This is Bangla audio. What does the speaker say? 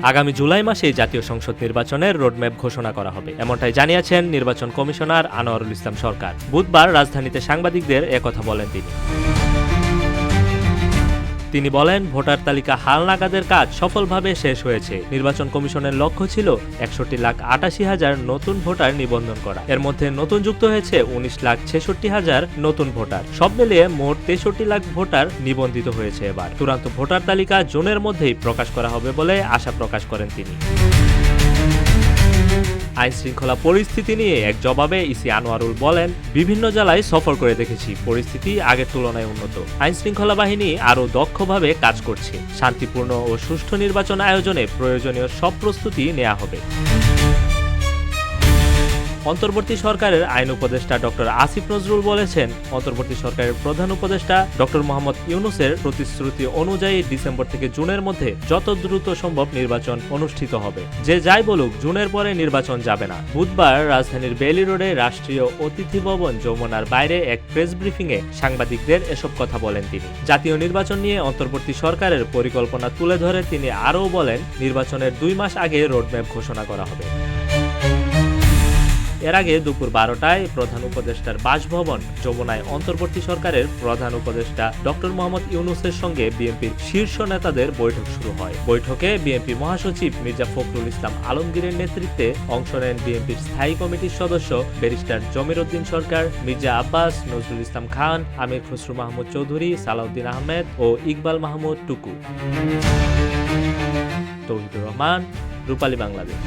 আগামী জুলাই মাসে জাতীয় সংসদ নির্বাচনের রোডম্যাপ ঘোষণা করা হবে, এমনটাই জানিয়েছেন নির্বাচন কমিশনার আনোয়ারুল ইসলাম সরকার। বুধবার রাজধানীতে সাংবাদিকদের একথা বলেন তিনি বলেন, ভোটার তালিকা হালনাগাদের কাজ সফলভাবে শেষ হয়েছে। নির্বাচন কমিশনের লক্ষ্য ছিল ৬১,৮৮,০০০ নতুন ভোটার নিবন্ধন করা। এর মধ্যে নতুন যুক্ত হয়েছে ১৯,৬৬,০০০ নতুন ভোটার। সব মিলিয়ে মোট ৬৩ লাখ ভোটার নিবন্ধিত হয়েছে। এবার চূড়ান্ত ভোটার তালিকা জুনের মধ্যেই প্রকাশ করা হবে বলে আশা প্রকাশ করেন তিনি। আইন শৃঙ্খলা পরিস্থিতি নিয়ে এক জবাবে ইসি আনোয়ারুল বলেন, বিভিন্ন জেলায় সফর করে দেখেছি, পরিস্থিতি আগের তুলনায় উন্নত। আইন শৃঙ্খলা বাহিনী আরও দক্ষভাবে কাজ করছে। শান্তিপূর্ণ ও সুষ্ঠু নির্বাচন আয়োজনে প্রয়োজনীয় সব প্রস্তুতি নেওয়া হবে। অন্তর্বর্তী সরকারের আইন উপদেষ্টা ডক্টর আসিফ নজরুল বলেছেন, অন্তর্বর্তী সরকারের প্রধান উপদেষ্টা ডক্টর মোহাম্মদ ইউনূসের প্রতিশ্রুতি অনুযায়ী ডিসেম্বর থেকে জুনের মধ্যে যত দ্রুত সম্ভব নির্বাচন অনুষ্ঠিত হবে। যে যাই বলুক, জুনের পরে নির্বাচন যাবে না। বুধবার রাজধানীর বেইলি রোডে রাষ্ট্রীয় অতিথি ভবন যমুনার বাইরে এক প্রেস ব্রিফিংয়ে সাংবাদিকদের এসব কথা বলেন তিনি। জাতীয় নির্বাচন নিয়ে অন্তর্বর্তী সরকারের পরিকল্পনা তুলে ধরে তিনি আরও বলেন, নির্বাচনের ২ মাস আগে রোডম্যাপ ঘোষণা করা হবে। এর আগে দুপুর ১২টায় প্রধান উপদেষ্টার বাসভবন যমুনায় অন্তর্বর্তী সরকারের প্রধান উপদেষ্টা ডক্টর মোহাম্মদ ইউনূসের সঙ্গে বিএনপির শীর্ষ নেতাদের বৈঠক শুরু হয়। বৈঠকে বিএনপি মহাসচিব মির্জা ফখরুল ইসলাম আলমগীরের নেতৃত্বে অংশ নেন বিএনপির স্থায়ী কমিটির সদস্য ব্যারিস্টার জমির উদ্দিন সরকার, মির্জা আব্বাস, নজরুল ইসলাম খান, আমির খসরু মাহমুদ চৌধুরী, সালাউদ্দিন আহমেদ ও ইকবাল মাহমুদ টুকু। তৌহিদুর রহমান, রূপালী বাংলাদেশ।